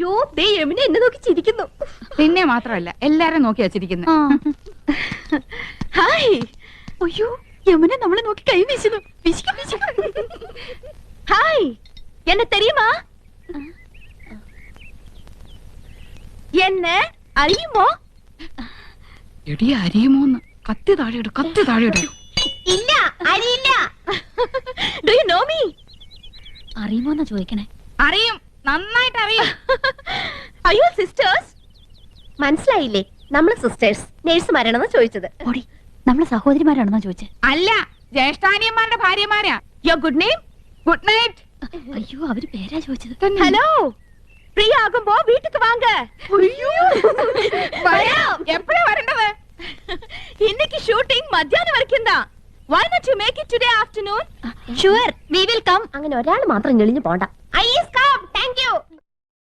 അയ്യോ ദേ യമുന എന്നെ നോക്കി ചിരിക്കുന്നു. പിന്നെ മാത്രമല്ല എല്ലാരും നോക്കി വച്ചിരിക്കുന്നു. ഹായ്. അയ്യോ യമുന നമ്മളെ നോക്കി കൈ വീശുന്നു. ഹായ് എന്നെ തെരിയുമാ? എന്നെ അറിയുമോ? എടി അറിയുമോന്ന്? കത്തി താഴെയിടും, കത്തി താഴെയിടും. ഇല്ല അറിയില്ല. Do you know me? അറിയുമോന്നാ ചോദിക്കണേ. അറിയും, നന്നായിട്ട് അറിയും. അയ്യോ സിസ്റ്റേഴ്സ്, മനസ്സിലായില്ലേ? നമ്മള് സിസ്റ്റേഴ്സ് നേഴ്സുമാരാണെന്ന് ചോദിച്ചത്. ഓടി, നമ്മളെ സഹോദരിമാരാണെന്നാ ചോദിച്ചേ. അല്ല, ജ്യേഷ്ഠാനിയന്മാരുടെ ഭാര്യമാരാ. Your good name? Good night. അയ്യോ, അവര് പേരാ ചോദിച്ചത്. ഹലോ, ഫ്രീ ആകുമ്പോ വീട്ടിക്ക് വാങ്ക. എപ്പോഴാ വരേണ്ടത്? ഇന്നേക്ക് shooting മധ്യാഹ്നം വരയ്ക്കുന്നതാ. Why not you make it today afternoon? Sure, we will come. അങ്ങനെ ഒരാൾ മാത്രം ഞെളിഞ്ഞു പോണ്ട. I is come. Thank you.